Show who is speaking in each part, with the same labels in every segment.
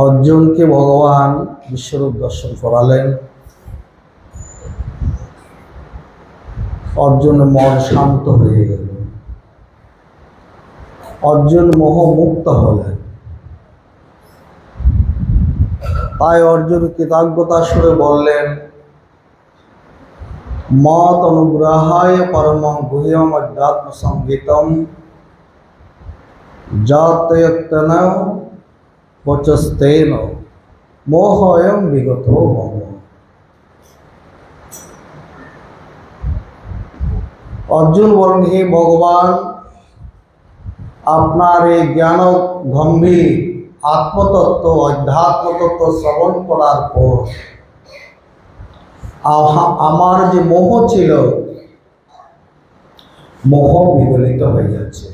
Speaker 1: অর্জুনকে ভগবান বিশ্বরূপ দর্শন করালেন। অর্জুন মন শান্ত হয়ে গেল, অর্জুন মোহমুক্ত হলেন। তাই অর্জুন কৃতজ্ঞতা সুরে বললেন, মত অনুগ্রহায় পরম গুহ্যম অধ্যাত্ম সংগীতম যতয়ত্ন বচস্তেন মোহয়ং বিগত মম। অর্জুন বলেন, হে ভগবান, আপনার এই জ্ঞান গম্ভীর আত্মতত্ত্ব অধ্যাত্মতত্ত্ব শ্রবণ করার পর আমার যে মোহ ছিল, মোহ বিগলিত হয়ে যাচ্ছে।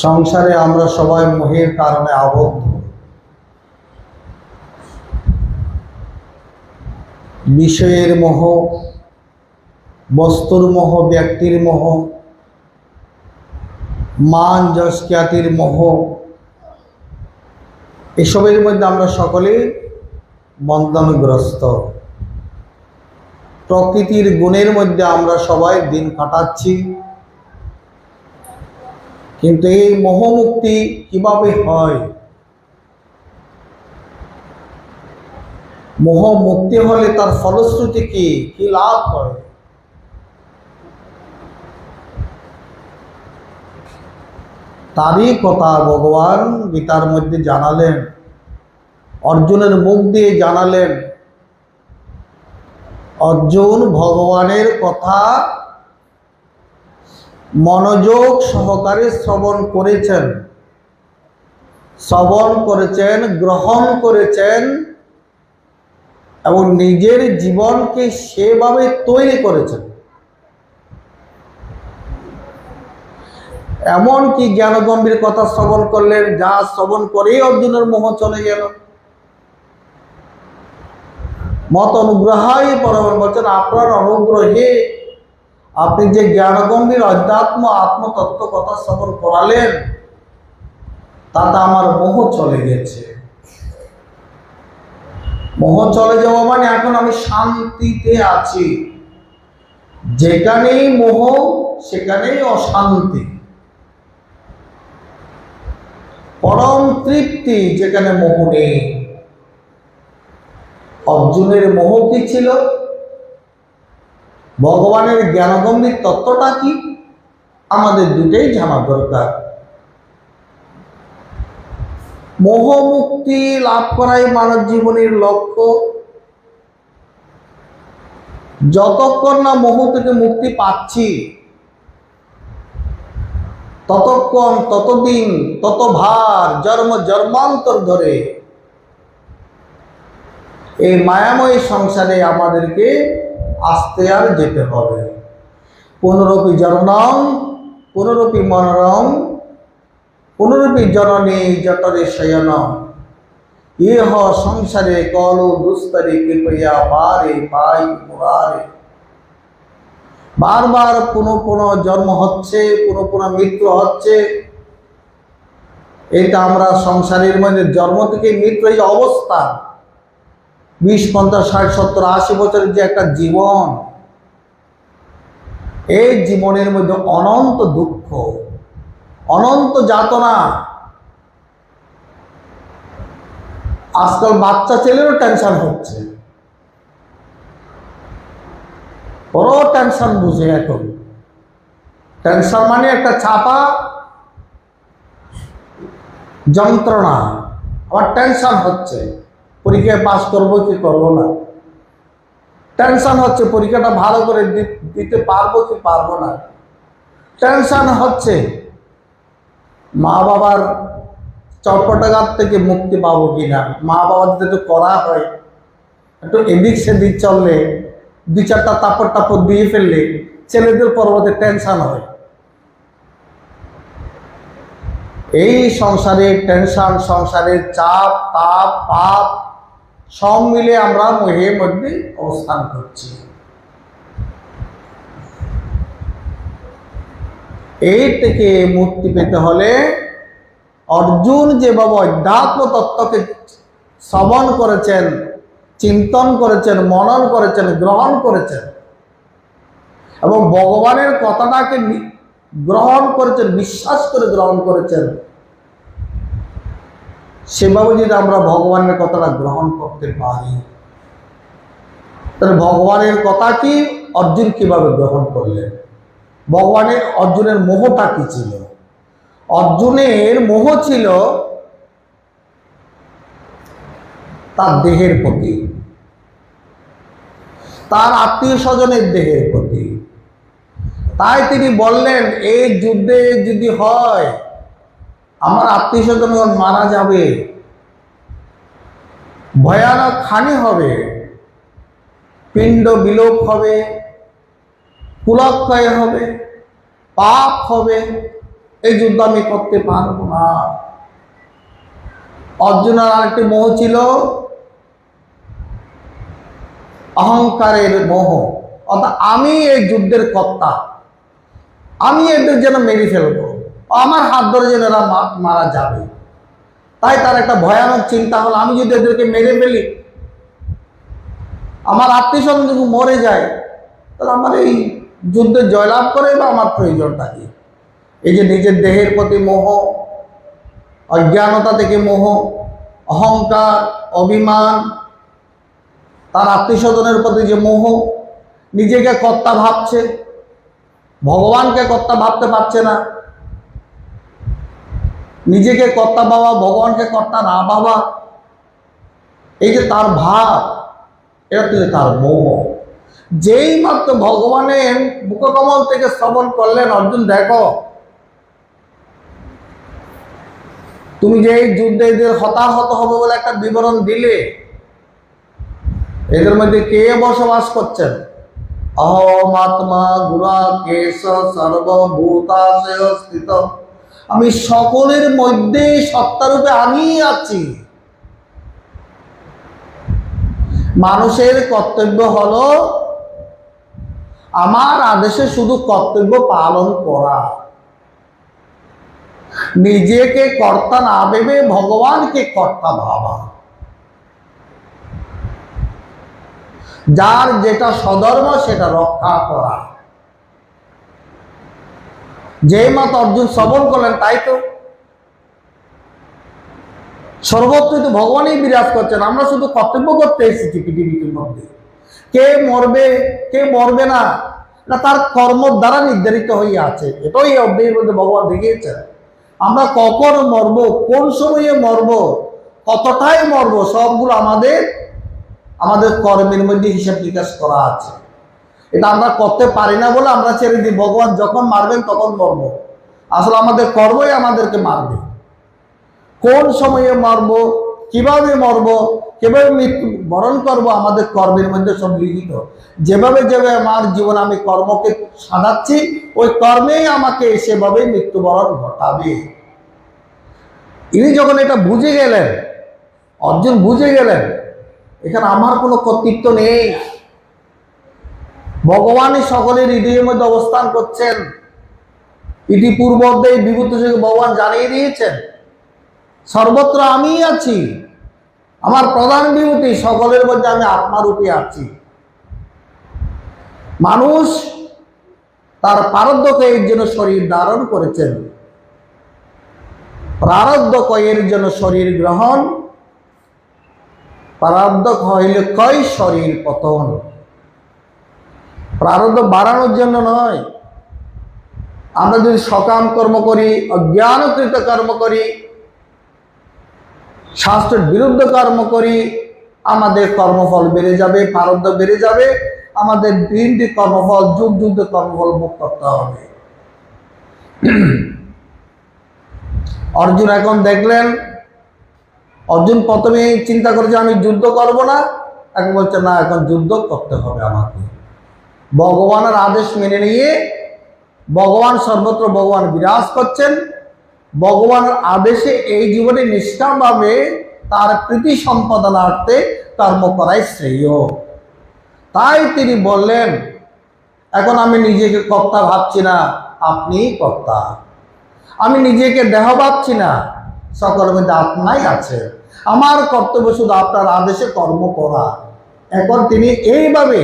Speaker 1: সংসারে আমরা সবাই মোহের কারণে আবদ্ধ। বিষয়ের মোহ, বস্তুর মোহ, ব্যক্তির মোহ, মান যশ খ্যাতির মোহ, এসবের মধ্যে আমরা সকলে বন্ধনগ্রস্ত। প্রকৃতির গুণের মধ্যে আমরা সবাই দিন কাটাচ্ছি, কিন্তু এই মোহমুক্তি কিভাবে হয়? মোহমুক্তি হলে তার ফলশ্রুতি কি লাভ হয়? তারই কথা ভগবান গীতার মধ্যে জানালেন, অর্জুনের মুখ দিয়ে জানালেন। অর্জুন ভগবানের কথা মনোযোগ সহকারে শ্রবণ করেছেন, গ্রহণ করেছেন এবং নিজের জীবনকে সেভাবে তৈরি করেছেন। এমন কি জ্ঞানগম্ভীর কথা শ্রবণ করলেন, যা শ্রবণ করেই অর্জুনের মোহ চলে গেল। মত অনুগ্রহায় পরম বলছেন, আপনার অনুগ্রহে আপনি যে জ্ঞানগম্ভীর অধ্যাত্ম আত্মতত্ত্ব কথা শ্রবণ করালেন, তাতে আমার মোহ চলে গেছে। মোহ চলে যাওয়া মানে এখন আমি শান্তিতে আছি। যেখানেই মোহ সেখানেই অশান্তি। পরম তৃপ্তি যেখানে মোহ নেই। অর্জুনের মোহ কি ছিল? ভগবানের জ্ঞানগম্ভীর তত্ত্বটা কি? আমাদের দুটেই জানা দরকার। মোহ মুক্তি লাভ করাই মানব জীবনের লক্ষ্য। যতক্ষণ না মোহ থেকে মুক্তি পাচ্ছি, ততক্ষণ, ততদিন, তত ভার জন্মান্তর ধরে এই মায়াময় সংসারে আমাদেরকে আসতে আর যেতে হবে। পুনরপি জননম পুনরপি মনোরম পুনরপি জননী জটরে শয়নম ইহ সংসারে কলো দুস্তরে কৃপয়া পারে পাই মুরারে। বারবার পুনঃ জন্ম হচ্ছে, পুনঃ মৃত্যু হচ্ছে। এটা আমরা সংসারের মধ্যে জন্ম থেকে মৃত্যু এই অবস্থা, 20, 50, 60, 70, 80 বছরের যে একটা জীবন, এই জীবনের মধ্যে অনন্ত দুঃখ, অনন্ত যাতনা। আজকাল বাচ্চা ছেলেরও টেনশন হচ্ছে, ওরও টেনশন বুঝে। এখন টেনশন মানে একটা চাপা যন্ত্রণা। আমার টেনশন হচ্ছে পরীক্ষায় পাস করবো কি করবো না, টেনশন হচ্ছে পরীক্ষাটা ভালো করে দিতে পারবো কি পারবো না, টেনশন হচ্ছে মা বাবার চটপটাঘাত থেকে মুক্তি পাবো কিনা। মা বাবার যদি একটু করা হয়, একটু এদিক সেদিক চললে, 2-4টা তাপড় দিয়ে ফেললে ছেলেদের পরবর্তী টেনশন হয়। এই সংসারের টেনশন, সংসারের চাপ, তাপ, পাপ সব মিলে আমরা মোহের মধ্যে অবস্থান করছি। এই থেকে মুক্তি পেতে হলে অর্জুন যেভাবে অধ্যাত্ম তত্ত্বকে শ্রবণ করেছেন, চিন্তন করেছেন, মনন করেছেন, গ্রহণ করেছেন এবং ভগবানের কথাটাকে গ্রহণ করেছেন, বিশ্বাস করে গ্রহণ করেছেন, সেভাবে যদি আমরা ভগবানের কথাটা গ্রহণ করতে পারি, তাহলে ভগবানের কথা কি অর্জুন কিভাবে গ্রহণ করলেন? অর্জুনের মোহটা কি ছিল? অর্জুনের মোহ ছিল তার দেহের প্রতি, তার আত্মীয় স্বজনের দেহের প্রতি। তাই তিনি বললেন, এই যুদ্ধে যদি হয় আমার আত্মীয় স্বজন মারা যাবে, ভয়ানক হানি হবে, পিণ্ড বিলোপ হবে, কুলক্ষয় হবে, পাপ হবে, এই যুদ্ধ আমি করতে পারবো না। অর্জুনের আরেকটি মোহ ছিল অহংকারের মোহ, অর্থাৎ আমি এই যুদ্ধের কর্তা, আমি এদের যেন মেরে ফেলবো, আমার হাত ধরে যেন এরা মারা যাবে। তাই তার একটা ভয়ানক চিন্তা হলো, আমি যদি এদেরকে মেরে ফেলি, আমার আত্মীয় স্বজন যদি মরে যায়, তাহলে আমার এই যুদ্ধে জয়লাভ করে বা আমার প্রয়োজনটা কি? এই যে নিজের দেহের প্রতি মোহ, অজ্ঞানতা থেকে মোহ, অহংকার, অভিমান, তার আত্মীয় স্বজনের প্রতি যে মোহ, নিজেকে কর্তা ভাবছে, ভগবানকে কর্তা ভাবতে পারছে না, নিজেকে কর্তা ভাবা, ভগবানকে কর্তা না ভাবা, এই যে তার ভাব, এটা ছিল তার মোহ। যেই মাত্র ভগবানের মুখকমল থেকে শ্রবণ করলেন, অর্জুন দেখো তুমি যে এই যুদ্ধে এদের হতাহত হবে বলে একটা বিবরণ দিলে, এদের মধ্যে কে বসবাস করছেন? অহম আত্মা গুণাকেশ সর্বভূতাশয় স্থিত, আমি সকলের মধ্যে সত্তারূপে আমি আছি। মানুষের কর্তব্য হলো আমার আদেশে শুধু কর্তব্য পালন করা, নিজেকে কর্তা না ভেবে ভগবানকে কর্তা ভাবা, যার যেটা সধর্ম সেটা রক্ষা করা। যে মত অর্জুন শ্রবণ করলেন, তাই তো সর্বত্রই তো ভগবানই বিরাজ করছেন। আমরা শুধু কর্তব্য করতে এসেছি পৃথিবীর মধ্যে। কে মরবে কে মরবে না, এটা তার কর্মর দ্বারা নির্ধারিত হয়ে আছে। এটাই অধ্যায়ের মধ্যে ভগবান দেখিয়েছেন। আমরা কখন মরবো, কোন সময়ে মরবো, কতটাই মরবো, সবগুলো আমাদের কর্মের মধ্যে হিসাব নিকাশ করা আছে। এটা আমরা করতে পারি না বলে আমরা ছেড়ে দিই, ভগবান যখন মারবেন তখন মরবো। আসলে আমাদের কর্মই আমাদেরকে মারবে। কোন সময়ে মরবো, কিভাবে মরবো, কিভাবে মৃত্যু বরণ করবো, আমাদের কর্মের মধ্যে সব লিখিত। যেভাবে আমার জীবন আমি কর্মকে সাজাচ্ছি, ওই কর্মেই আমাকে সেভাবে মৃত্যুবরণ ঘটাবে। ইনি যখন এটা বুঝে গেলেন, অর্জুন বুঝে গেলেন, এখানে আমার কোনো কর্তৃত্ব নেই, ভগবানই সকলের হৃদয়ের মধ্যে অবস্থান করছেন। ইতিপূর্বে বিভূত যুগে ভগবান জানিয়ে দিয়েছেন, সর্বত্র আমি আছি, আমার প্রধান বিভূতি, সকলের মধ্যে আমি আত্মারূপে আছি। মানুষ তার প্রারব্ধ কয়ের জন্য শরীর ধারণ করেছেন, প্রারব্ধ কয়ের জন্য শরীর গ্রহণ, প্রারব্ধ হইলে কয় শরীর পতন। প্রারব্ধ বাড়ানোর জন্য নয়। আমরা যদি সকাম কর্ম করি, অজ্ঞানকৃত কর্ম করি, শাস্ত্রের বিরুদ্ধে কর্ম করি, আমাদের কর্মফল বেড়ে যাবে, প্রারব্ধ বেড়ে যাবে, আমাদের দিনটি কর্মফল, যুগ যুদ্ধ কর্মফল ভোগ করতে হবে। অর্জুন এখন দেখলেন, অর্জুন প্রথমে চিন্তা করেছে আমি যুদ্ধ করব না, এখন বলছে না, এখন যুদ্ধ করতে হবে আমাকে। ভগবানের আদেশ মেনে নিয়ে, ভগবান সর্বত্র ভগবান বিরাজ করছেন, ভগবানের আদেশে এই জীবনে নিষ্কামভাবে তার প্রীতি সম্পাদনার্থে কর্ম করাই শ্রেয়। তাই তিনি বললেন, এখন আমি নিজেকে কর্তা ভাবছি না, আপনিই কর্তা। আমি নিজেকে দেহ ভাবছি না, সকলের মধ্যে আপনাই আছে। আমার কর্তব্য শুধু আপনার আদেশে কর্ম করা। এখন তিনি এইভাবে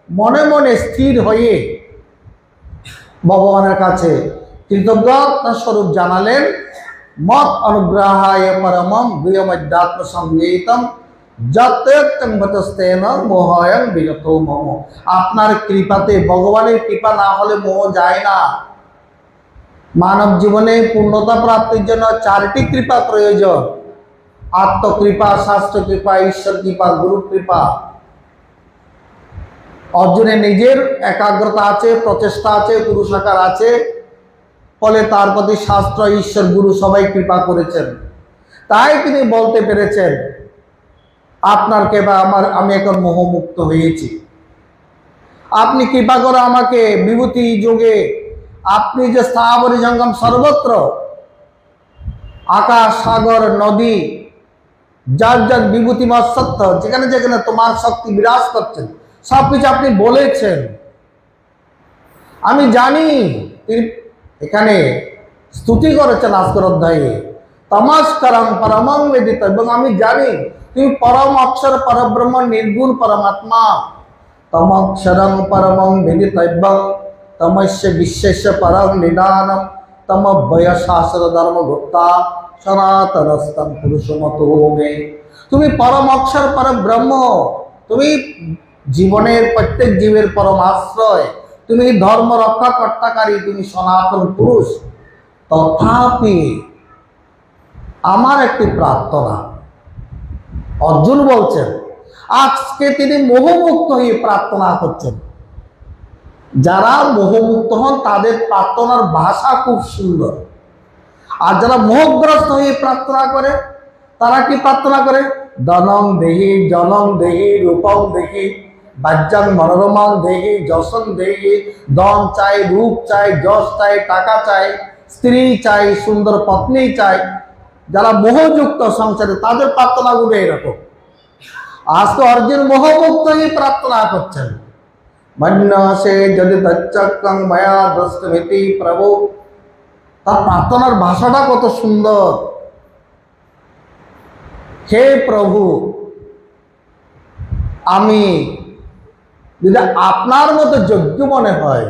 Speaker 1: মনে মনে স্থির হয়ে ভগবানের কাছে কৃতজ্ঞতা স্বরূপ জানালেন, মত অনুগ্রহায় পরমম গুহ্যমধ্যাত্ম সংগীতম যতেন মোহয়ং বিগত মম। আপনার কৃপাতে, ভগবানের কৃপা না হলে মোহ যায় না। মানব জীবনে পূর্ণতা প্রাপ্তির জন্য চারটি কৃপা প্রয়োজন: আত্মকৃপা, শাস্ত্র কৃপা, ঈশ্বর কৃপা, গুরু কৃপা। অর্জুনের নিজের একাগ্রতা আছে, প্রচেষ্টা আছে, পুরুষাকার আছে, ফলে তার প্রতি শাস্ত্র, ঈশ্বর, গুরু সবাই কৃপা করেছেন। তাই তিনি বলতে পেরেছেন, আপনার কৃপা আমি এখন মোহমুক্ত হয়েছি। আপনি কৃপা করে আমাকে বিভূতি যুগে, আপনি যে স্থাবরী জঙ্গম সর্বত্র, আকাশ, সাগর, নদী, যার যার বিভূতিময় সত্য, যেখানে যেখানে তোমার শক্তি বিরাজ করছেন, সবকিছু আপনি বলেছেন। আমি জানি তিনি এখানে স্তুতি করেছেন আজকের অধ্যায়ে, তমস্করং পরমং বেদিত, এবং আমি জানি তুমি পরম অক্ষর, পরব্রহ্ম, নির্গুণ পরমাত্মা। তমক্ষরং পরমং বেদিতব্যং তমস্য বিশ্বস্য পরং নিদানম তম বয়শাস্ত্র ধর্ম গুপ্তা সনাতনস্তম পুরুষমতো মে। তুমি পরম অক্ষর, পরব্রহ্ম, তুমি জীবনের প্রত্যেক জীবের পরম আশ্রয়, তুমি ধর্ম রক্ষা কর্তাকারী, তুমি সনাতন পুরুষ। তথাপি আমার একটি প্রার্থনা, অর্জুন বলছেন, আজকে তিনি মোহমুক্ত হয়ে প্রার্থনা করছেন। যারা মোহমুক্ত হন তাদের প্রার্থনার ভাষা খুব সুন্দর। আর যারা মোহগ্রস্ত হয়ে প্রার্থনা করে, তারা কি প্রার্থনা করে? ধনং দেহি, জনং দেহি, রূপং দেহি, বাজ্যাং মনোরমাং দেহি, যশং দেহি। ধন চাই, রূপ চাই, যশ চাই, টাকা চাই, স্ত্রী চাই, সুন্দর পত্নী চাই। যারা মোহযুক্ত সংসারে, তাদের প্রার্থনাগুলো এরকম। আজ তো অর্জুন মোহমুক্ত হয়ে প্রার্থনা করছেন। মন্যসে যদি তচ্চক্রং মায়া দ্রষ্টমিতি প্রভু। তার প্রার্থনার ভাষাটা কত সুন্দর। হে প্রভু, আমি যদি আপনার মতো যোগ্য মনে হয়,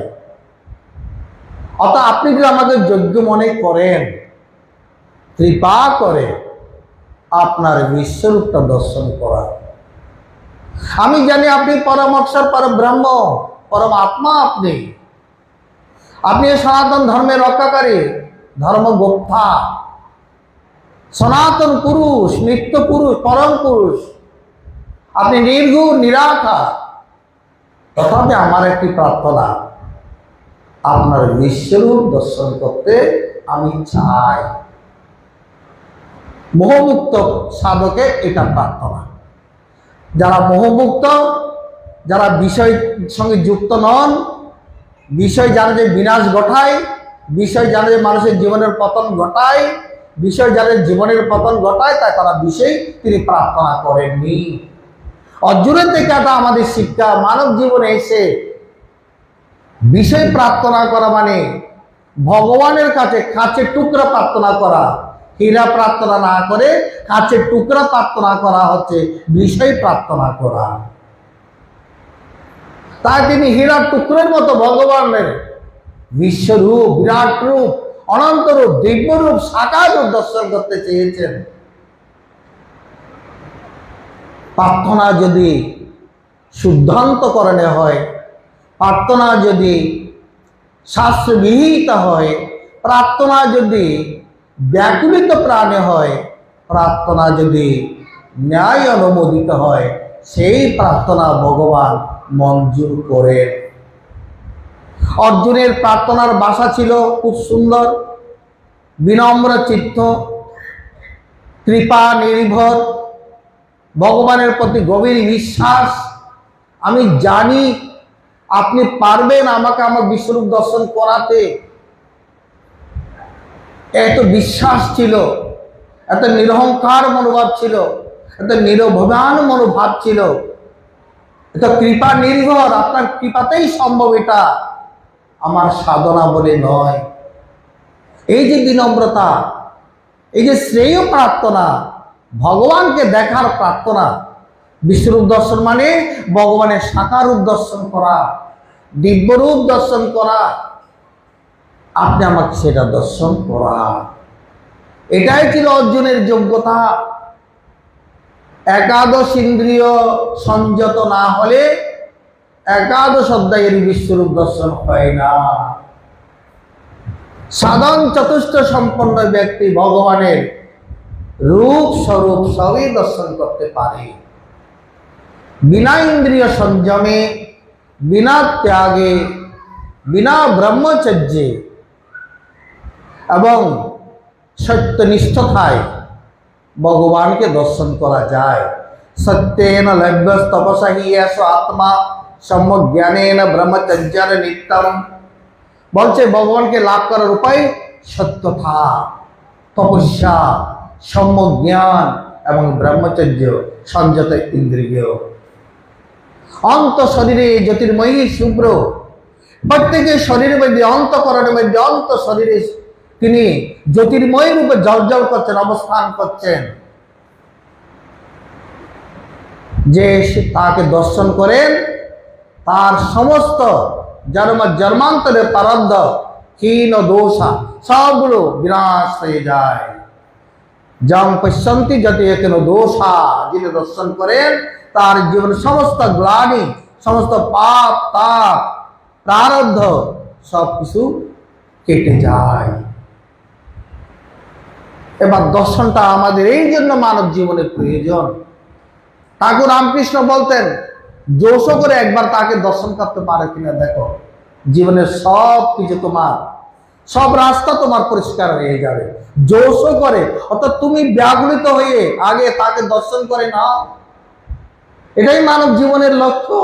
Speaker 1: অর্থাৎ আপনি যদি আমাকে যোগ্য মনে করেন, কৃপা করে আপনার বিশ্বরূপটা দর্শন করা। আমি জানি আপনি পরম অক্ষর, পরম ব্রহ্ম, পরম আত্মা। আপনি সনাতন ধর্মের রক্ষাকারী, ধর্মগোপ্তা, সনাতন পুরুষ, নিত্য পুরুষ, পরম পুরুষ। আপনি নির্গুণ, নিরাকার। তথাপি আমার একটি প্রার্থনা, আপনার বিশ্বরূপ দর্শন করতে আমি চাই। মোহমুক্ত সাধকের এটা প্রার্থনা। যারা মোহমুক্ত, যারা বিষয়ের সঙ্গে যুক্ত নন, বিষয় জানে যে বিনাশ ঘটায়, বিষয় জানে যে মানুষের জীবনের পতন ঘটায়, বিষয় জানে জীবনের পতন ঘটায়, তাই তারা বিষয় তিনি প্রার্থনা করেননি। অর্জুনের থেকে এটা আমাদের শিক্ষা। মানব জীবনে এসে বিষয় প্রার্থনা করা মানে ভগবানের কাছে কাছের টুকরা প্রার্থনা করা। হীরা প্রার্থনা না করে কাছের টুকরা প্রার্থনা করা হচ্ছে বিষয় প্রার্থনা করা। তাই তিনি হীরার টুকরের মতো ভগবানের বিশ্বরূপ, বিরাট রূপ, অনন্ত রূপ, দিব্য রূপ, সাকার রূপ দর্শন করতে চেয়েছেন। প্রার্থনা যদি শুদ্ধান্তকরণে হয়, প্রার্থনা যদি শাস্ত্রবিহিত হয়, প্রার্থনা যদি ব্যাকুলিত প্রাণে হয়, প্রার্থনা যদি ন্যায় অনুমোদিত হয়, সেই প্রার্থনা ভগবান মঞ্জুর করেন। অর্জুনের প্রার্থনার ভাষা ছিল খুব সুন্দর, বিনম্র চিত্ত, কৃপা নির্ভর, ভগবানের প্রতি গভীর বিশ্বাস। আমি জানি আপনি পারবেন আমাকে আমার বিশ্বরূপ দর্শন করাতে। এত বিশ্বাস ছিল, এত নিরহংকার মনোভাব ছিল, এত নিরভিমান মনোভাব ছিল, এত কৃপা নির্ভর। আপনার কৃপাতেই সম্ভব, এটা আমার সাধনা বলে নয়। এই যে বিনম্রতা, এই যে শ্রেয় প্রার্থনা, ভগবানকে দেখার প্রার্থনা। বিশ্বরূপ দর্শন মানে ভগবানের সাকার রূপ দর্শন করা, দিব্যরূপ দর্শন করা। আপনি আমাকে সেটা দর্শন করা, এটাই ছিল অর্জুনের যোগ্যতা। একাদশ ইন্দ্রিয় সংযত না হলে একাদশ অধ্যায়ের বিশ্বরূপ দর্শন হয় না। সাধন চতুষ্ট সম্পন্ন ব্যক্তি ভগবানের রূপ স্বরূপ সবই দর্শন করতে পারে। বিনা ইন্দ্রিয় সংযমে, বিনা ত্যাগে, বিনা ব্রহ্মচর্যে এবং সত্যনিষ্ঠতায় ভগবানকে দর্শন করা যায়। সত্যেন লভ্য তপসা হি এষ আত্মা সম্যক জ্ঞানেন ব্রহ্মচর্যের নিত্যম। বলছে ভগবানকে লাভ করার উপায় সত্যতা, তপস্যা, সম্যক জ্ঞান এবং ব্রহ্মচর্য, সংযত ইন্দ্রিয়। অন্ত শরীরে জ্যোতির্ময়ী শুভ্র, প্রত্যেকের শরীরের মধ্যে, অন্তঃকরণের মধ্যে, অন্ত শরীরে তিনি জ্যোতির্ময় রূপে জ্বলজ্বল করছেন, অবস্থান করছেন। যে তাকে দর্শন করেন তার সমস্ত জন্মান্তরের প্রারব্ধ ক্ষীণ দোষা সবগুলো বিনাশ হয়ে যায়। যম পশ্যন্তি যতি কেন দোষা, যিনি দর্শন করেন তার জীবনের সমস্ত গ্লানি, সমস্ত পাপ তাপ প্রারব্ধ সব কিছু কেটে যায়। এবার দর্শনটা আমাদের এই জন্য মানব জীবনের প্রয়োজন। ঠাকুর রামকৃষ্ণ বলতেন, জোশ করে একবার তাকে দর্শন করতে পারে কিনা দেখো, জীবনের সব কিছু তোমার, সব রাস্তা তোমার পরিষ্কার হয়ে যাবে। জোশ করে, অর্থাৎ তুমি ব্যাকুলিত হয়ে আগে তাকে দর্শন করে নাও। এটাই মানব জীবনের লক্ষ্য।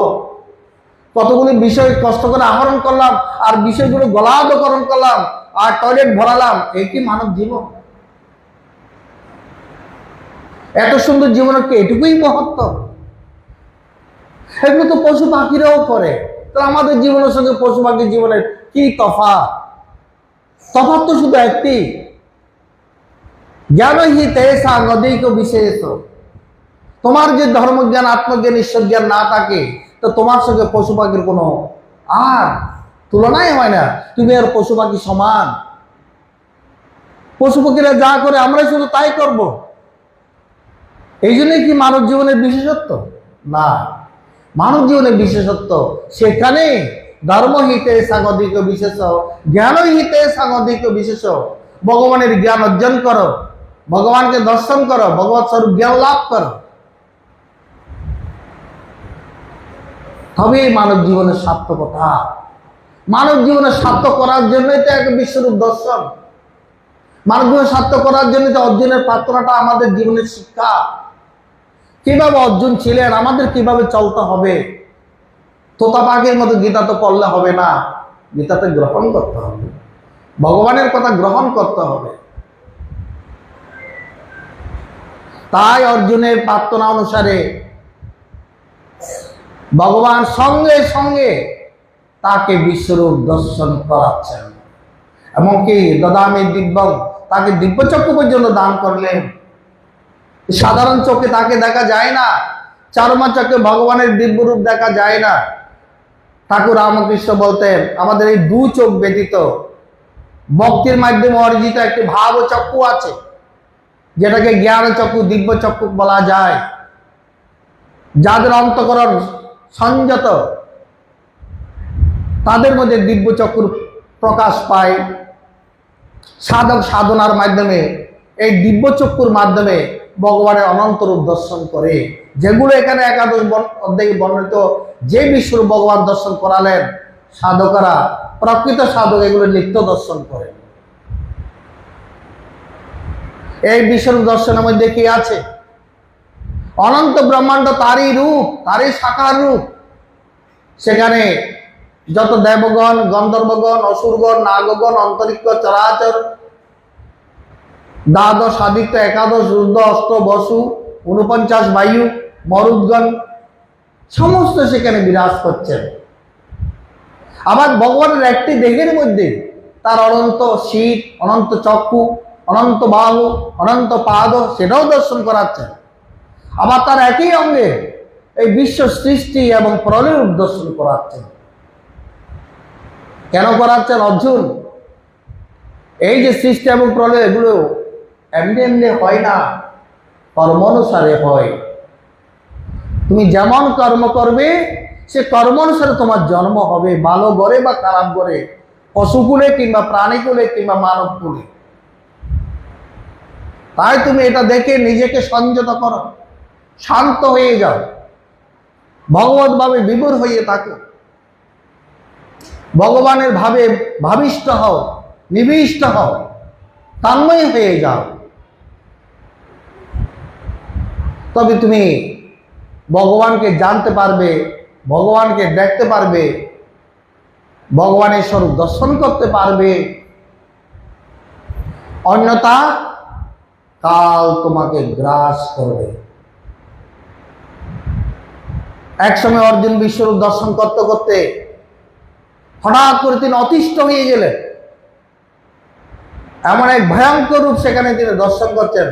Speaker 1: কতগুলি বিষয় কষ্ট করে আহরণ করলাম আর বিষয়গুলো গলাধকরণ করলাম আর টয়লেট ভরালাম, এই কি মানব জীবন? এত সুন্দর জীবনের কি এটুকুই মহত্ব? এগুলো তো পশু পাখিরাও করে। তো আমাদের জীবনের সঙ্গে পশু পাখির জীবনের কি তফাৎ? তফাৎ তো শুধু একটি, জ্ঞান হি তেসা নদীক বিশেষ। তোমার যে ধর্মজ্ঞান, আত্মজ্ঞান, ঈশ্বর জ্ঞান না থাকে তো তোমার সঙ্গে পশু পাখির কোনো আর তুলনাই হয় না। তুমি আর পশু পাখি সমান। পশু পাখিরা যা করে আমরা শুধু তাই করব। এই জন্যই কি মানব জীবনের বিশেষত্ব? না, মানব জীবনের বিশেষত্ব সেখানে ধর্ম হিতে সাংগতিক বিশেষ, জ্ঞান হিতে সাংগতিক বিশেষ। ভগবানের জ্ঞান অর্জন করো, ভগবানকে দর্শন করো, ভগবত স্বরূপ জ্ঞান লাভ করো, তবেই মানব জীবনের সার্থকতা। মানব জীবনের সার্থক করার জন্যই তো এক বিশ্বরূপ দর্শন। মানব জীবন সার্থক করার জন্য তো অর্জুনের প্রার্থনাটা আমাদের জীবনের শিক্ষা। কিভাবে অর্জুন ছিলেন, আমাদের কিভাবে চলতে হবে। তোতা পাখির মতো গীতা তো পড়লে হবে না, গীতাতে গ্রহণ করতে হবে, ভগবানের কথা গ্রহণ করতে হবে। তাই অর্জুনের প্রার্থনা অনুসারে ভগবান সঙ্গে সঙ্গে তাকে বিশ্বরূপ দর্শন করাচ্ছেন। এমনকি দদামি দিব্যং, তাকে দিব্যচক্ষু পর্যন্ত দান করলেন। সাধারণ চোখে তাকে দেখা যায় না, চারমা চোখে ভগবানের দিব্যরূপ দেখা যায় না। ঠাকুর রামকৃষ্ণ বলতেন, আমাদের এই দু চোখ ব্যতীত ভক্তির মাধ্যমে অর্জিত একটি ভাব চক্ষু আছে, যেটাকে জ্ঞান চক্ষু, দিব্য চক্ষু বলা যায়। যাদের অন্তঃকরণ সংযত তাদের মধ্যে দিব্য চক্ষুর প্রকাশ পায়। সাধক সাধনার মাধ্যমে এই দিব্য চক্ষুর মাধ্যমে ভগবানের অনন্ত রূপ দর্শন করে, যেগুলো এখানে একাদশ অধ্যায়ে বর্ণিত যে বিশ্বরূপ ভগবান দর্শন করালেন, সাধকরা, প্রকৃত সাধক এগুলো নিত্য দর্শন করে। এই বিশ্বরূপ দর্শনের মধ্যে কি আছে? অনন্ত ব্রহ্মাণ্ড তারই রূপ, তারই সাকার রূপ। সেখানে যত দেবগণ, গন্ধর্বগণ, অসুরগণ, নাগগণ, অন্তরিক্ষ, চরাচর, দ্বাদশ আদিত্য, একাদশ রুদ্র, অষ্ট বসু, 49 বায়ু, মরুদ্গণ সমস্ত সেখানে বিরাজ করছেন। আবার ভগবানের একটি দেহের মধ্যে তার অনন্ত শীত, অনন্ত চক্ষু, অনন্ত বাহু, অনন্ত পাদ, সেটাও দর্শন করাচ্ছেন। আবার তার একই অঙ্গে এই বিশ্ব সৃষ্টি এবং প্রলয় দর্শন করাচ্ছেন। কেন করাচ্ছেন অর্জুন? এই যে সৃষ্টি এবং প্রলয়, এগুলো এমনি এমনি হয় না, কর্ম অনুসারে হয়। তুমি যেমন কর্ম করবে সে কর্ম অনুসারে তোমার জন্ম হবে, ভালো করে বা খারাপ করে, পশুকুলে কিংবা প্রাণীকুলে কিংবা মানব কুলে। তাই তুমি এটা দেখে নিজেকে সংযত করো, শান্ত হয়ে যাও, ভগবত ভাবে বিভোর হয়ে থাকো, ভগবানের ভাবে ভাবিষ্ট হও, নিবিষ্ট হও, তন্ময় হয়ে যাও। তবে তুমি ভগবানকে জানতে পারবে, ভগবানকে দেখতে পারবে, ভগবানের স্বরূপ দর্শন করতে পারবে। অন্যথা কাল তোমাকে গ্রাস করবে। একসময় অর্জুন বিশ্বরূপ দর্শন করতে করতে হঠাৎ করে তিনি অতিষ্ঠ হয়ে গেলেন। এমন এক ভয়ঙ্কর রূপ সেখানে তিনি দর্শন করছেন,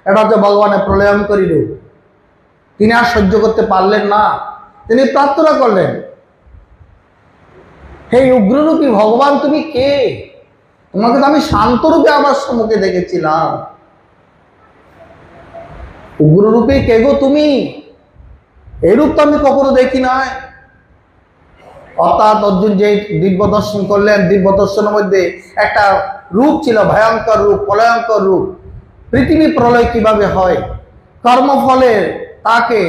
Speaker 1: এটা হচ্ছে ভগবানের প্রলয়ঙ্করী রূপ। তিনি আর সহ্য করতে পারলেন না, তিনি প্রার্থনা করলেন, হে উগ্ররূপী ভগবান, তুমি কে? তোমাকে তো আমি শান্ত রূপে আমার সম্মুখে দেখেছিলাম, উগ্ররূপে কে গো তুমি? এই রূপ তো আমি কখনো দেখি নাই। অর্থাৎ অর্জুন যে দিব্য দর্শন করলেন, দিব্য দর্শনের মধ্যে একটা রূপ ছিল, ভয়ঙ্কর রূপ, প্রলয়ঙ্কর রূপ। পৃথিবী প্রলয় কিভাবে হয়, কর্মফলে তাকে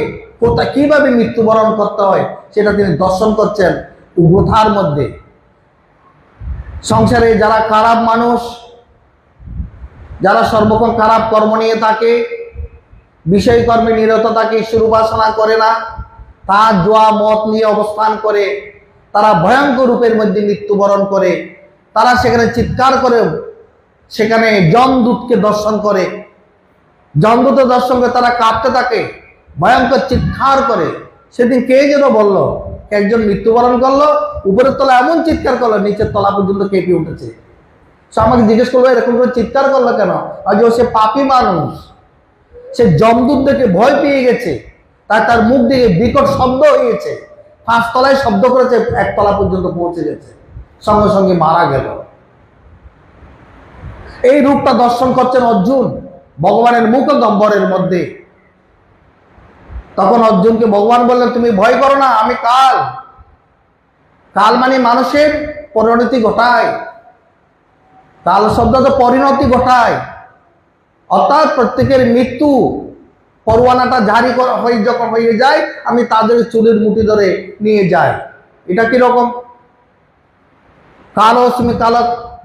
Speaker 1: কোথায় কিভাবে মৃত্যুবরণ করতে হয় সেটা তিনি দর্শন করছেন উগ্রতার মধ্যে। সংসারে যারা খারাপ মানুষ, যারা সর্বক্ষণ খারাপ কর্ম নিয়ে থাকে, বিষয় কর্মে নিরত থাকে, ঈশ্বর উপাসনা করে না, তার জোয়া মত নিয়ে অবস্থান করে, তারা ভয়ঙ্কর রূপের মধ্যে মৃত্যুবরণ করে। তারা সেখানে চিৎকার করে, সেখানে যমদূতকে দর্শন করে, যমদূতের দর্শন করে তারা কাঁপতে থাকে, ভয়ঙ্কর চিৎকার করে। সেদিন কে যেন বলল, একজন মৃত্যুবরণ করলো, উপরের তলা এমন চিৎকার করলো নিচের তলা পর্যন্ত কেঁপে উঠেছে। সে আমাকে জিজ্ঞেস করলো, এরকম করে চিৎকার করলো কেন? আজ সে পাপী মানুষ, সে যমদূত দেখে ভয় পেয়ে গেছে, তার মুখ দিয়ে বিকট শব্দ হয়েছে, 5 তলায় শব্দ করেছে, 1 তলা পর্যন্ত পৌঁছে গেছে, সঙ্গে সঙ্গে মারা গেল। এই রূপটা দর্শন করছেন অর্জুন ভগবানের মুখগম্বরের মধ্যে। তখন অর্জুনকে ভগবান বললেন, তুমি ভয় করো না, আমি কাল। কাল মানে মানুষের পরিণতি ঘটায়, কাল শব্দ তো পরিণতি ঘটায়। অর্থাৎ প্রত্যেকের মৃত্যু পরোয়ানাটা জারি হয়ে যখন হয়ে যায়, আমি তাদের চুলের মুঠি ধরে নিয়ে যাই। এটা কিরকম? কাল অস্মি কাল,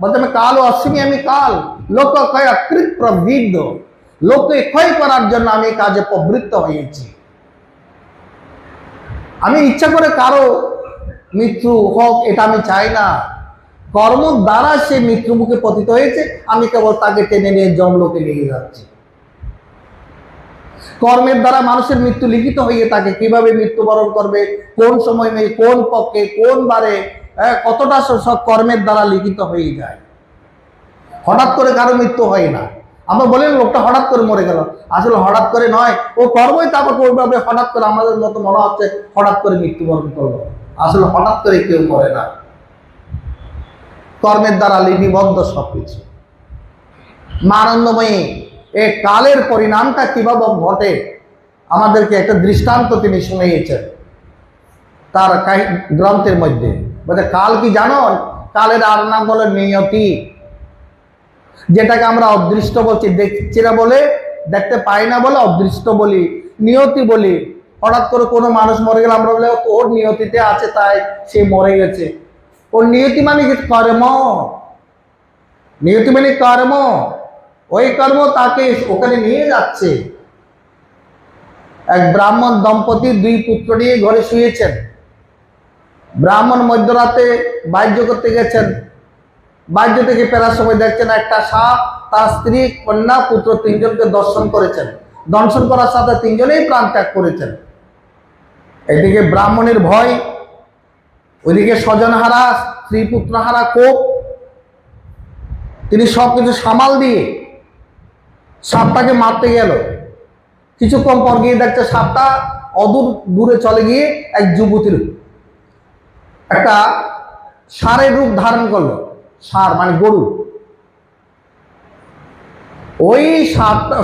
Speaker 1: বলতে আমি কাল অস্মি, আমি কাল। লোক ক্ষয় কৃত প্রবৃদ্ধ, লোককে ক্ষয় করার জন্য আমি কাজে প্রবৃত্ত হয়েছি। আমি ইচ্ছা করে কারো মৃত্যু হোক এটা আমি চাই না। কর্ম দ্বারা সে মৃত্যু মুখে পতিত হয়েছে, আমি কেবল তাকে টেনে নিয়ে যমলোকে নিয়ে যাচ্ছি। কর্মের দ্বারা মানুষের মৃত্যু লিখিত হয়ে থাকে, কিভাবে মৃত্যুবরণ করবে, কোন সময় নেই, কোন পক্ষে, কোন বারে, কতটা সব কর্মের দ্বারা লিখিত হয়ে যায়। হঠাৎ করে কারো মৃত্যু হয় না। আমরা বলি লোকটা হঠাৎ করে মরে গেল, আসলে হঠাৎ করে নয়, ও কর্মই তারপর করবে। হঠাৎ করে আমাদের মতো মনে হচ্ছে হঠাৎ করে মৃত্যুবরণ করলো, আসলে হঠাৎ করে কেউ মরে না, কর্মের দ্বারা লিপিবদ্ধ সবকিছু। আনন্দময়ী এই কালের পরিণামটা কিভাবে ঘটে আমাদেরকে একটা দৃষ্টান্ত তিনি শুনিয়েছেন তার গ্রন্থের মধ্যে। বলছে কাল কি জানো? কালের আর নাম বলে নিয়তি, যেটাকে আমরা অদৃষ্ট বলছি, দেখছি না বলে, দেখতে পাই না বলে অদৃষ্ট বলি, নিয়তি বলি। হঠাৎ করে কোনো মানুষ মরে গেলে আমরা বলে ওর নিয়তিতে আছে তাই সে মরে গেছে। ওর নিয়তি মানে কি? কর্ম। নিয়তি মানে কর্ম, ওই কর্ম তাকে ওখানে নিয়ে যাচ্ছে। এক ব্রাহ্মণ দম্পতি 2 পুত্র নিয়ে ঘরে শুয়েছেন। ব্রাহ্মণ মধ্যরাতে বাহ্য করতে গেছেন, বাহ্য থেকে ফেরার সময় দেখছেন একটা সাপ তার স্ত্রী, কন্যা, পুত্র 3 জনকে দর্শন করেছেন। দর্শন করার সাথে 3 জনেই প্রাণ ত্যাগ করেছেন। এদিকে ব্রাহ্মণের ভয়, ওইদিকে স্বজনহারা, স্ত্রী পুত্রহারা কোপ। তিনি সবকিছু সামাল দিয়ে সাপটাকে মারতে গেল, কিছুক্ষণ পর গিয়ে দেখছে সাপটা অদূর দূরে চলে গিয়ে এক যুবতীর একটা ষাঁড়ের রূপ ধারণ করলো। ষাঁড় মানে গরু। ওই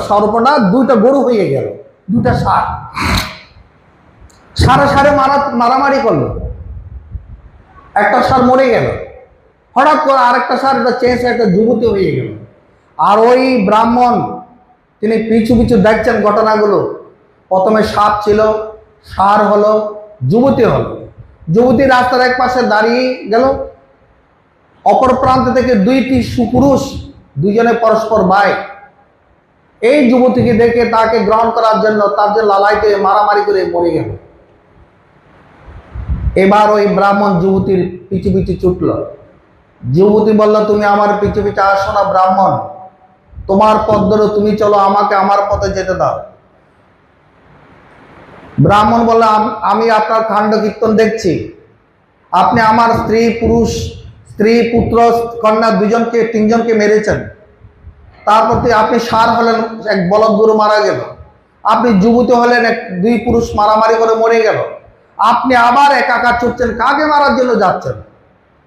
Speaker 1: সর্পটা দুইটা গরু হয়ে গেল, দুটা ষাঁড়। ষাঁড়ে মারামারি করলো, একটা ষাঁড় মরে গেল। হঠাৎ করে আরেকটা ষাঁড় চেঞ্জ একটা যুবতী হয়ে গেল। আর ওই ব্রাহ্মণ তিনি পিছু পিছু দেখছেন ঘটনাগুলো। প্রথমে সাপ ছিল, ষাঁড় হলো, যুবতী হলো। যুবতী রাস্তার এক পাশে দাঁড়িয়ে গেল, অপর প্রান্ত থেকে দুইটি সুপুরুষ, দুইজনে পরস্পর ভাই, এই যুবতীকে দেখে তাকে গ্রহণ করার জন্য তার যে লালাইতে মারামারি করে মরে গেল। এবার ওই ব্রাহ্মণ যুবতীর পিছু পিছু ছুটল। যুবতী বলল, তুমি আমার পিছু পিছু আসো না ব্রাহ্মণ, তোমার পথ ধরো, তুমি চলো, আমাকে আমার পথে যেতে দাও। ব্রাহ্মণ বলল, আমি আপনার কাণ্ড কীর্তন দেখছি, আপনি আমার স্ত্রী পুত্র কন্যা দুজনকে তিনজনকে মেরেছেন, তারপর আপনি ষাঁড় হলেন, এক বলদ গরু মারা গেল। আপনি যুবতী হলেন, দুই পুরুষ মারামারি করে মরে গেল। আপনি আবার একাকার ছুটছেন, কাকে মারার জন্য যাচ্ছেন?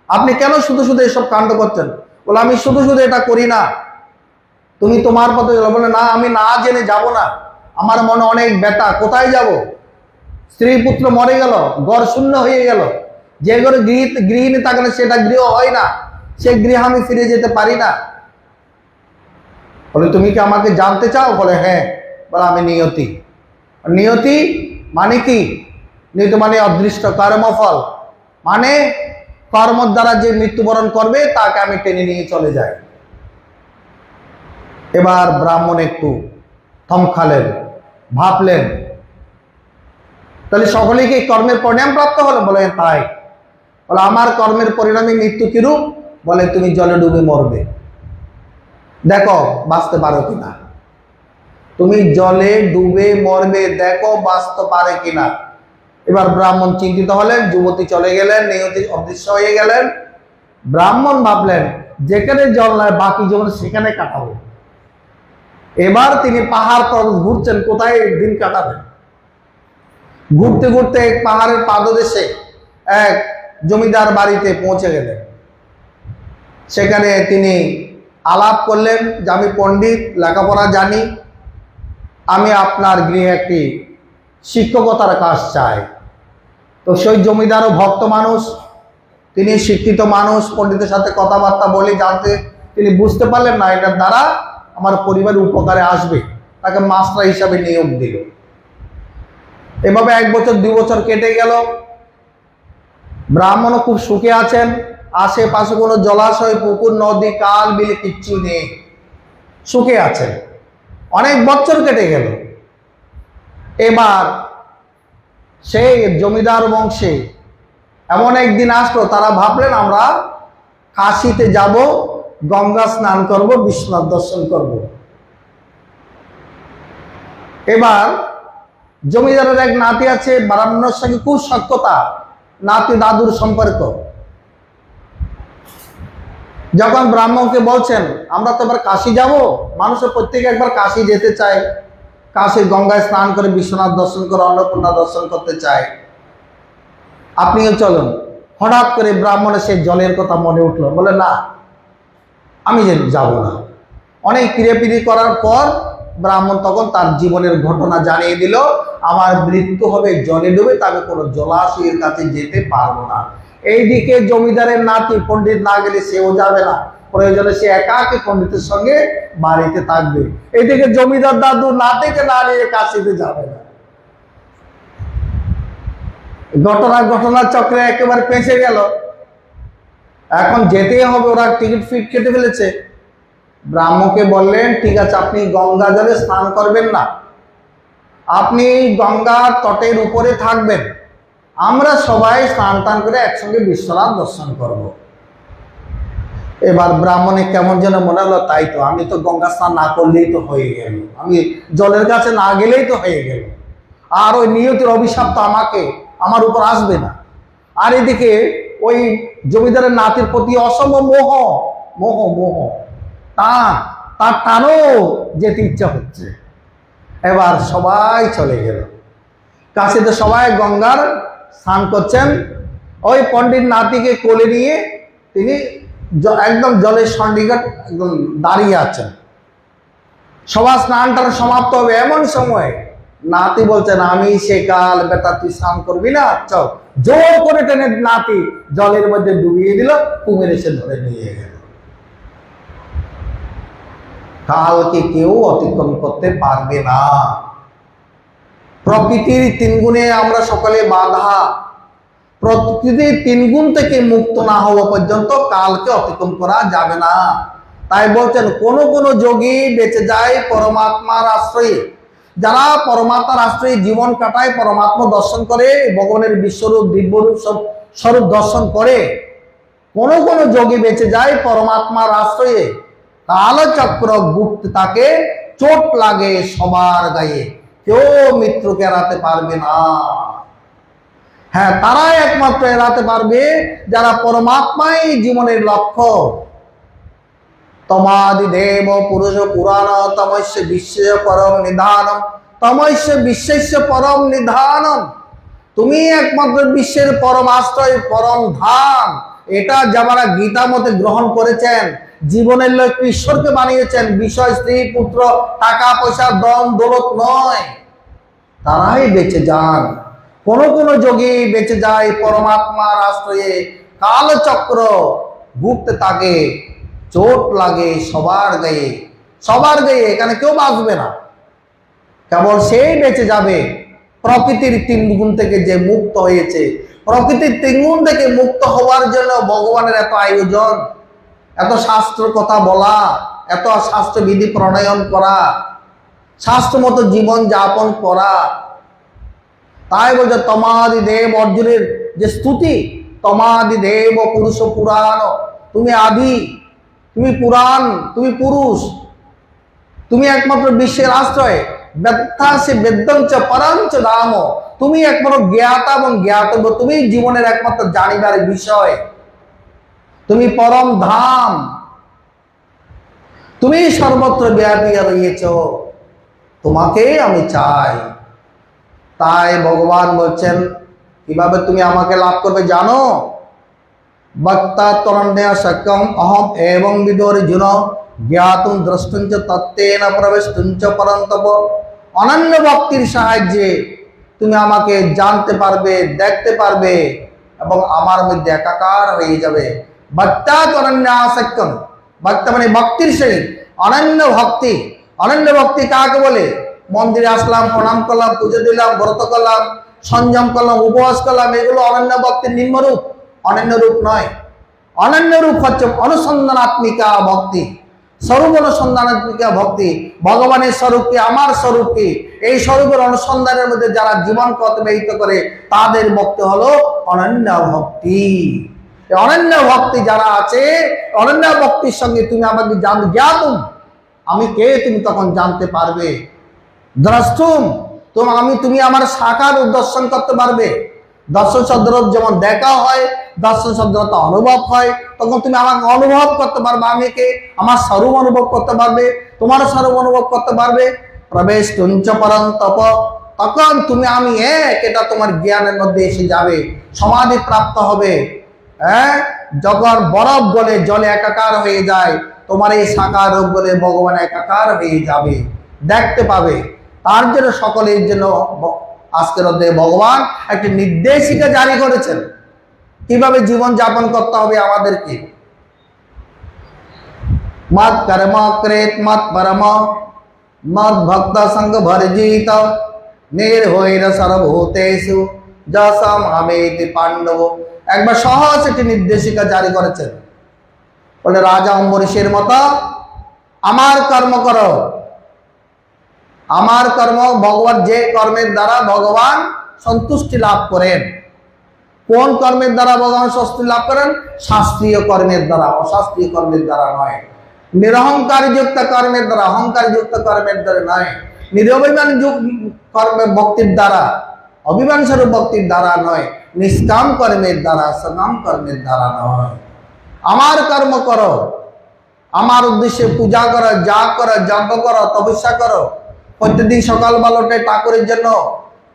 Speaker 1: আপনি কেন শুধু শুধু এসব কাণ্ড করছেন? বলে, আমি শুধু শুধু এটা করি না, তুমি তোমার পথে চলো। বলে, না, আমি না জেনে যাব না, আমার মনে অনেক ব্যথা, কোথায় যাব? স্ত্রী পুত্র মরে গেল, ঘর শূন্য হয়ে গেল, যে ঘরে গৃহিণী থাকলে সেটা গৃহ হয় না, সে গৃহে আমি ফিরে যেতে পারি না। বলে, তুমি কি আমাকে জানতে চাও? বলে, হ্যাঁ। বলে, আমি নিয়তি। নিয়তি মানে কি? নিয়তি মানে অদৃষ্ট কর্মফল, মানে কর্ম দ্বারা যে মৃত্যুবরণ করবে তাকে আমি টেনে নিয়ে চলে যাই। এবার ব্রাহ্মণ একটু থমখালেন, ভাবলেন, তাহলে সকলেই কি কর্মের পরিণাম প্রাপ্ত হলো? বলে, তাই। বলে, আমার কর্মের পরিণামে মৃত্যু কিরূপ? বলে, তুমি জলে ডুবে মরবে, দেখো বাঁচতে পারো কিনা। তুমি জলে ডুবে মরবে, দেখো বাঁচতে পারে কিনা। এবার ব্রাহ্মণ চিন্তিত হলেন, যুবতী চলে গেলেন, নিয়তি অদৃশ্য হয়ে গেলেন। ব্রাহ্মণ ভাবলেন, যেখানে জল নয় বাকি জীবন সেখানে কাটাবো। এবার তিনি পাহাড় পর্বত ঘুরছেন, কোথায় দিন কাটাবেন। ঘুরতে ঘুরতে এক পাহাড়ের পাদদেশে এক জমিদার বাড়িতে পৌঁছে গেলেন। সেখানে তিনি আলাপ করলেন যে, আমি পণ্ডিত, লেখাপড়া জানি, আমি আপনার গৃহে একটি শিক্ষকতার কাজ চাই। তো সেই জমিদারও ভক্ত মানুষ, তিনি শিক্ষিত মানুষ, পণ্ডিতের সাথে কথাবার্তা বলে জানতে তিনি বুঝতে পারলেন না এটার দ্বারা আমার পরিবারের উপকারে আসবে, তাকে মাস্টার হিসাবে নিয়োগ দিল। এভাবে 1 বছর 2 বছর কেটে গেল। ব্রাহ্মণও খুব সুখে আছেন, আশেপাশে কোনো জলাশয়, পুকুর, নদী, কাল, বিলে কিচ্ছু নেই, সুখে আছেন। অনেক বছর কেটে গেল। এবার সেই জমিদার বংশে এমন একদিন আসলো, তারা ভাবলেন আমরা কাশীতে যাব, গঙ্গা স্নান করব, বিশ্বনাথ দর্শন করব। এবার জমিদারের এক নাতি আছে, ব্রাহ্মণের সঙ্গে খুব সখ্যতা, নাতি দাদুর সম্পর্ক। যখন ব্রাহ্মণকে বলছেন, আমরা তো এবার কাশী যাব, মানুষের প্রত্যেকে একবার কাশী যেতে চায়, কাশী গঙ্গায় স্নান করে বিশ্বনাথ দর্শন করে অন্নপূর্ণা দর্শন করতে চায়, আপনিও চলুন। হঠাৎ করে ব্রাহ্মণের সেই জলের কথা মনে উঠলো, বলে, না, আমি যাব না। অনেক পিড়ি করার পর ব্রাহ্মণ তখন তার জীবনের ঘটনা জানিয়ে দিল, আমার মৃত্যু হবে জলে ডুবে, তবে কোনো জলাশয়ের কাছে যেতে পারবো না। এইদিকে জমিদারের নাতি পণ্ডিত না গেলে সেও যাবে না, প্রয়োজনে সে একাকে পণ্ডিতের সঙ্গে বাড়িতে থাকবে। এইদিকে জমিদার দাদু নাতিকে না নিয়ে কাশিতে যাবে না। ঘটনা চক্রে একেবারে পেঁচে গেল। এখন যেতেই হবে, ওরা টিকিট ফিট কেটে ফেলেছে। ব্রাহ্মণকে বললেন, ঠিক আছে, আপনি গঙ্গা জলে স্নান করবেন না, আপনি গঙ্গার তটের উপরে থাকবেন, আমরা সবাই স্নান টান করে একসঙ্গে বিশ্বনাথ দর্শন করব। এবার ব্রাহ্মণে কেমন যেন মনে হলো, তাই তো, আমি তো গঙ্গা স্নান না করলেই তো হয়ে গেল, আমি জলের কাছে না গেলেই তো হয়ে গেল, আর ওই নিয়তির অভিশাপ তো আমার উপর আসবে না। আর এদিকে ওই জমিদারের নাতির প্রতি অসম্ভব মোহ, তার টানো যেতে ইচ্ছা হচ্ছে। এবার সবাই চলে গেল। কাশিতে সবাই গঙ্গার স্নান করছেন। ওই পণ্ডিত নাতিকে কোলে নিয়ে তিনি একদম জলের সন্নিকট একদম দাঁড়িয়ে আছেন। সবার স্নানটা সমাপ্ত হবে, এমন সময় নাতি বলছেন, আমি সে কাল বেটা তুই স্নান করবি না, চল। জোর করে টেনে নাতি জলের মধ্যে ডুবিয়ে দিল, কুমির এসে ধরে নিয়ে গেল। কালকে কেউ অতিক্রম করতে পারবে না। প্রকৃতির তিন গুণে আমরা সকলে বাধা। প্রকৃতির তিন গুণ থেকে মুক্ত না হওয়া পর্যন্ত কালকে অতিক্রম করা যাবে না। তাই বলছেন কোন কোন যোগী বেঁচে যায় পরমাত্মার আশ্রয়ে। যারা পরমাত্মার আশ্রয়ে জীবন কাটায়, পরমাত্মা দর্শন করে, ভগবানের বিশ্বরূপ দিব্যরূপ স্বরূপ দর্শন করে, কোন কোন যোগী বেঁচে যায় পরমাত্মার আশ্রয়ে। কালচক্র গুপ্ত তাকে চোট লাগে সবার গায়ে, কেউ মৃত্যুকে এড়াতে পারবে না। হ্যাঁ, তারাই একমাত্র এড়াতে পারবে যারা পরমাত্মাই জীবনের লক্ষ্য। তমাদি দেব পুরুষ পুরাণ তমস্য বিশ্ব পরম নিধানম, তমস্য বিশ্বেশ্য পরম নিধানম। তুমি একমাত্র বিশ্বের পরম আশ্রয়, পরম ধাম। এটা যারা গীতা মতে গ্রহণ করেছেন, জীবনের লক্ষ্য ঈশ্বরকে বানিয়েছেন, বিষয় স্ত্রী পুত্র টাকা পয়সা ধন দৌলত নয়, তারাই বেঁচে যান। কোন কোন যোগী বেঁচে যায় পরমাত্মার আশ্রয়ে। কালচক্র ঘুরতে থাকে, চোট লাগে সবার গায়ে, সবার গায়ে। এখানে কেউ বাঁচবে না, কেবল সেই বেঁচে যাবে প্রকৃতির তিন গুণ থেকে যে মুক্ত হয়েছে। প্রকৃতির তিন গুণ থেকে মুক্ত হওয়ার জন্য ভগবানের এত আয়োজন, এত শাস্ত্র কথা বলা, এত শাস্ত্র বিধি প্রণয়ন করা, শাস্ত্র মতো জীবন যাপন করা। তাই বলছে তমাদি দেব, অর্জুনের যে স্তুতি, তমাদি দেব পুরুষ পুরাণ। তুমি আদি, তুমি পুরাণ, তুমি পুরুষ, তুমি একমাত্র বিশ্বের আশ্রয়। বেদাসে বেদঞ্চ পরঞ্চ ধাম, তুমি একমাত্র জ্ঞাতা এবং জ্ঞাতব্য, তুমি জীবনের একমাত্র জানিবার বিষয়, তুমি পরম ধাম, তুমি সর্বত্র ব্যাপিয়া রয়েছ, তোমাকে আমি চাই। তাই ভগবান বলছেন কিভাবে তুমি আমাকে লাভ করবে জানো? বক্তা তরণ্য সক্যম অহম এবং বিদোর্জুন জ্ঞাতুম দ্রষ্টুঞ্চ তত্ত্বেন প্রবেষ্টুঞ্চ পরন্তপ। অনন্য ভক্তির সাহায্যে তুমি আমাকে জানতে পারবে, দেখতে পারবে এবং আমার মধ্যে একাকার হয়ে যাবে। বক্তা তরণ্য সক্যম, ভক্ত মানে ভক্তির সহিত অনন্য ভক্তি। অনন্য ভক্তি কাকে বলে? মন্দিরে আসলাম, প্রণাম করলাম, পুজো দিলাম, ব্রত করলাম, সংযম করলাম, উপবাস করলাম, এগুলো অনন্য ভক্তির নিম্নরূপ, অনন্য রূপ নয়। অনন্য রূপ হচ্ছে অনুসন্ধানাত্মিকা ভক্তি, স্বরূপ অনুসন্ধানাত্মিকা ভক্তি। ভগবানের স্বরূপ কি, আমার স্বরূপ কি, এই স্বরূপের অনুসন্ধানের মধ্যে যারা জীবন অতিবাহিত করে তাদের ভক্তি হলো অনন্য ভক্তি। অনন্য ভক্তি যারা আছে, অনন্য ভক্তির সঙ্গে তুমি আমাকে জ্ঞাতুম, আমি কে তুমি তখন জানতে পারবে। দ্রষ্টুম, তুমি আমার সাকার দর্শন করতে পারবে। দর্শন শব্দের যেমন দেখা হয়, দর্শন শব্দের অনুভব হয়, তখন তুমি আমাকে অনুভব করতে পারবে। আমি কে, আমার স্বরূপ অনুভব করতে পারবে, তোমার স্বরূপ অনুভব করতে পারবে। প্রবেশ তুঞ্চ পরন্তপ, তখন তুমি আমি এক, এটা তোমার জ্ঞানের মধ্যে এসে যাবে, সমাধি প্রাপ্ত হবে। হ্যাঁ, যখন বরফ গলে জলে একাকার হয়ে যায়, তোমার এই সাকার রূপ বলে ভগবান একাকার হয়ে যাবে, দেখতে পাবে। তার জন্য সকলের জন্য আজকের অধ্যায়ে ভগবান একটি নির্দেশিকা জারি করেছেন কিভাবে জীবন যাপন করতে হবে আমাদেরকে। মত কর্ম কৃত মত পরম মত ভক্ত সঙ্গ ভর্জিত নির্ভৈর সর্বভূতেষু যশম আমেতি পাণ্ডব। একবার সহজ একটি নির্দেশিকা জারি করেছেন, বলে রাজা অম্বরীশের মতো আমার কর্ম করো। আমার কর্ম, ভগবান যে কর্মের দ্বারা ভগবান সন্তুষ্টি লাভ করেন। কোন কর্মের দ্বারা ভগবান সন্তুষ্টি লাভ করেন? শাস্ত্রীয় কর্মের দ্বারা, অশাস্ত্রীয় কর্মের দ্বারা নয়। নিরহংকারী যুক্ত কর্মের দ্বারা, অহংকার যুক্ত কর্মের দ্বারা নয়। নিরভিমান কর্মে ভক্তির দ্বারা, অভিমান স্বরূপ ভক্তির দ্বারা নয়। নিষ্কাম কর্মের দ্বারা, সকাম কর্মের দ্বারা নয়। আমার কর্ম করো, আমার উদ্দেশ্যে পূজা করো, যা করো, যজ্ঞ করো, তপস্যা করো। প্রত্যেকদিন সকাল বেলাতে ঠাকুরের জন্য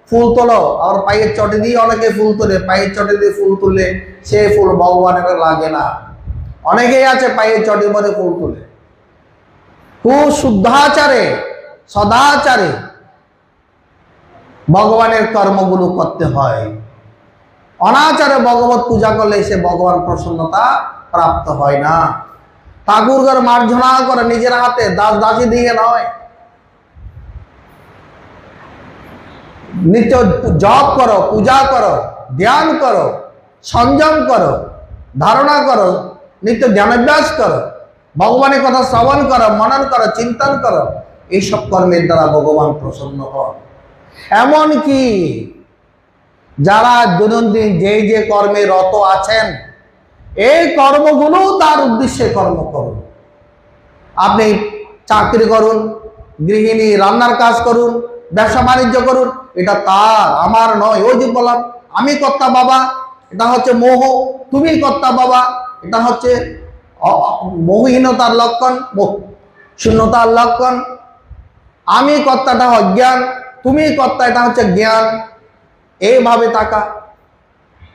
Speaker 1: ফুল তোলো। আর পায়ের চটে দিয়ে অনেকে ফুল তোলে, পায়ের চটে দিয়ে ফুল তুললে সে ফুল ভগবানের লাগে না। অনেকেই আছে পায়ের চটের মধ্যে ফুল তুলে। খুব শুদ্ধাচারে সদাচারে ভগবানের কর্মগুলো করতে হয়। অনাচারে ভগবত পূজা করলে সে ভগবান প্রসন্নতা প্রাপ্ত হয় না। ঠাকুর ঘর মার্জনা করে নিজের হাতে, দাস দাসী দিয়ে নয়। নিত্য জপ করো, পূজা করো, ধ্যান করো, সংযম করো, ধারণা করো, নিত্য জ্ঞানাভ্যাস করো, ভগবানের কথা শ্রবণ করো, মনন করো, চিন্তন করো। এইসব কর্মের দ্বারা ভগবান প্রসন্ন হন। এমনকি যারা দৈনন্দিন যে কর্মে রত আছেন, এই কর্মগুলো তার উদ্দেশ্যে কর্ম করুন। আপনি চাকরি করুন, গৃহিণী রান্নার কাজ করুন, ব্যবসা বাণিজ্য করুন, এটা তার, আমার নয়। ওই যে বললাম আমি কর্তা বাবা, এটা হচ্ছে মোহ। তুমি কর্তা বাবা, এটা হচ্ছে মোহহীনতার লক্ষণ, শূন্যতার লক্ষণ। আমি কর্তাটা অজ্ঞান, তুমি কর্তা, এটা হচ্ছে জ্ঞান। এইভাবে থাকা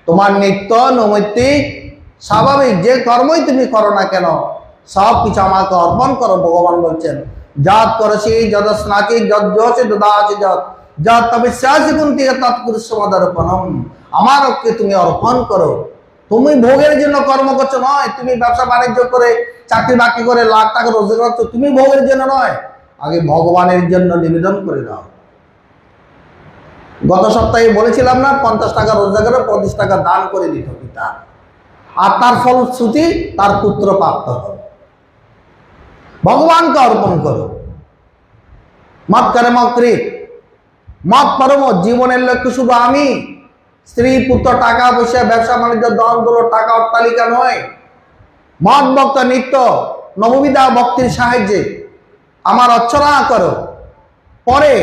Speaker 1: তোমার নিত্য নৈমিত্তিক স্বাভাবিক যে কর্মই তুমি করো না কেন, সব কিছু আমাকে অর্পণ করো। ভগবান বলছেন যৎ করসি যদস্নাচি যজ্জসি দদাসি যৎ তপস্যাসি কুন্তি তৎপুরুষমদর্পণম। আমার ওকে তুমি অর্পণ করো। তুমি ভোগের জন্য কর্ম করছো নয়। তুমি ব্যবসা বাণিজ্য করে চাকরি বাকরি করে লাখ টাকা রোজগার করছো, তুমি ভোগের জন্য নয়। আগে ভগবানের জন্য নিবেদন করে দাও। গত সপ্তাহে বলেছিলাম না, 50 টাকা রোজগার করে 25 টাকা দান করে দিত পিতা, আর তার ফলশ্রুতি তার পুত্র প্রাপ্ত হবে। ভগবানকে অর্পণ করো। মত করে মকৃত মত পরম। জীবনের লক্ষ্য শুধু আমি, স্ত্রী পুত্র, টাকা পয়সা, ব্যবসা বাণিজ্য, দল দৌলত, টাকা অট্টালিকা নয়। মত ভক্ত নিত্য নববিধা ভক্তির সাহায্যে আমার অর্চনা করো। পরে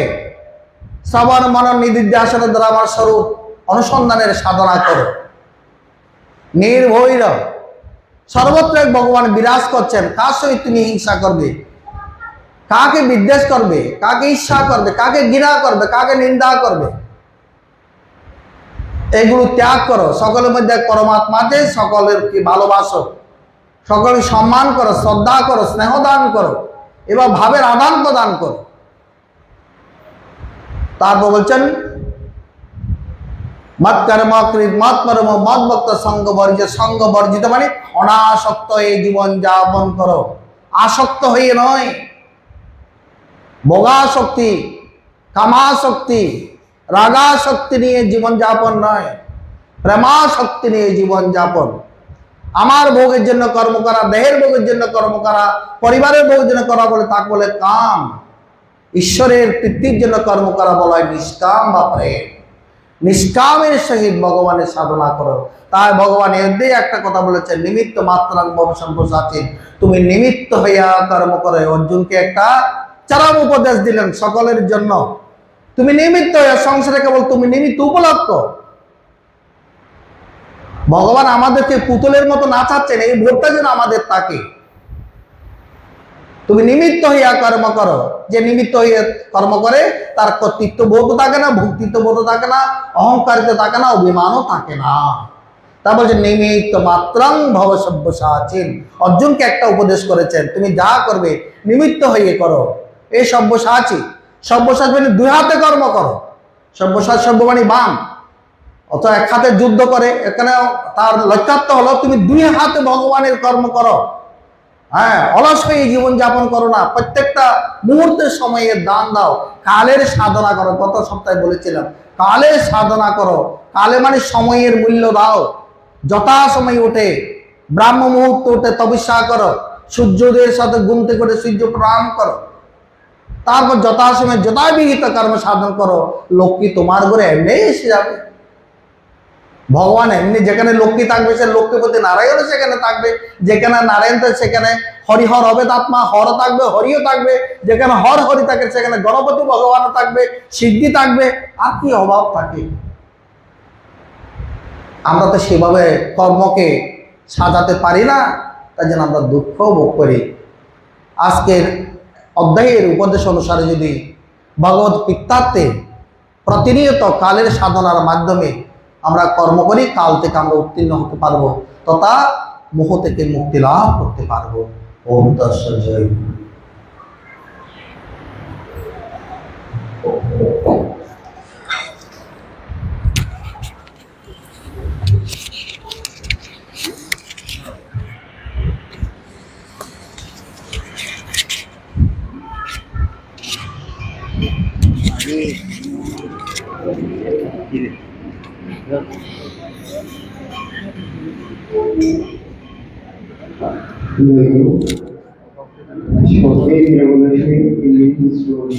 Speaker 1: শ্রবণ মনন নিদিধ্যাসনের দ্বারা আমার স্বরূপ অনুসন্ধানের সাধনা করো। নির্ভৈর সর্বত্র ভগবান বিরাজ করছেন। কার সহিত তুমি হিংসা করবে, কাকে বিদ্বেষ করবে, কাকে ঈর্ষা করবে, কাকে ঘৃণা করবে, কাকে নিন্দা করবে, এগুলো ত্যাগ করো। সকলের মধ্যে পরমাত্মাতে সকলের কি ভালোবাসো, সকলের সম্মান করো, শ্রদ্ধা করো, স্নেহ দান করো, এবার ভাবের আদান প্রদান করো। তারপর বলছেন মত কর্ম কৃত মত পরম মত ভক্ত সঙ্গ বর্জিত। সঙ্গ বর্জিত মানে অনাসক্ত এই জীবন যাপন করো। আসক্ত হয়ে নয়। ভোগাসক্তি, কামাসক্তি, রাগাসক্তি নিয়ে জীবন যাপন নয়, প্রেমাসক্তি নিয়ে জীবন যাপন। আমার ভোগের জন্য কর্ম করা, দেহের ভোগের জন্য কর্ম করা, পরিবারের ভোগের জন্য করা বলে তাকে বলে কাম। ঈশ্বরের তৃপ্তির জন্য কর্ম করা বলা হয় নিষ্কাম বা প্রেম। নিষ্কামের সহিত ভগবানের সাধনা করো। তাই ভগবান এর একটা কথা বলেছেন, নিমিত্ত মাত্রাং ভব সম্প্রসাচিন। তুমি নিমিত্ত হইয়া কর্ম করে। অর্জুনকে একটা চরম উপদেশ দিলেন সকলের জন্য। তুমি নিমিত্ত হইয়া, সংসারে কেবল তুমি নিমিত্ত উপলক্ষ। ভগবান আমাদেরকে পুতুলের মতো নাচাচ্ছেন, এই ভোটটা যেন আমাদের থাকে। তুমি নিমিত্ত হইয়া কর্ম করো। যে নিমিত্ত হইয়া কর্ম করে তার কর্তৃত্ব বোধ থাকে না, ভক্তিত্ব বোধ থাকে না, অহংকারিত থাকে না, অভিমানও থাকে না। তা বলছে নিমিত্ত মাত্রাং ভব সব্যসাচীন। অর্জুনকে একটা উপদেশ করেছেন, তুমি যা করবে নিমিত্ত হইয়ে করো। এই সব্যসাচী, সব্যসাচী মানে দুই হাতে কর্ম করো। সব্যসাচ সব্য মানে বাম, অথবা এক হাতে যুদ্ধ করে। এখানে তার লক্ষ্যার্থ হলো তুমি দুই হাতে ভগবানের কর্ম করো। হ্যাঁ, অলস হয়ে জীবন যাপন করো না। প্রত্যেকটা মুহূর্তের সময়ে দান দাও। কালের সাধনা করো। গত সপ্তাহে বলেছিলাম কালের সাধনা করো। কালে মানে সময়ের মূল্য দাও। যথা সময় উঠে, ব্রাহ্ম মুহূর্ত উঠে তপস্যা করো। সূর্যোদয়ের সাথে গুনতে করে সূর্য প্রণাম করো। তারপর যথাসময়ে যথাবিহিত কর্ম সাধন করো। লক্ষ্মী তোমার ঘরে এমনি এসে যাবে। ভগবান এমনি যেখানে লক্ষ্মী থাকবে সে লক্ষ্মীপতি নারায়ণ সেখানে থাকবে। যেখানে নারায়ণ থাকে সেখানে হরিহর হবে, আত্মা হর থাকবে, হরিও থাকবে। যেখানে হর হরি থাকে সেখানে গণপতি ভগবান থাকবে, সিদ্ধি থাকবে। আর কি অভাব থাকে? আমরা তো সেভাবে কর্মকে সাজাতে পারি না, তাই জন্য আমরা দুঃখ ভোগ করি। আজকের অধ্যায়ের উপদেশ অনুসারে যদি ভগবত পিত্তার্থে প্রতিনিয়ত কালের সাধনার মাধ্যমে আমরা কর্ম করি, কাল থেকে আমরা উত্তীর্ণ হতে পারবো, তথা মোহ থেকে মুক্তি লাভ করতে পারবো। ওম তৎসৎ। জয় গুরু।
Speaker 2: Spontaneous revolution in making story.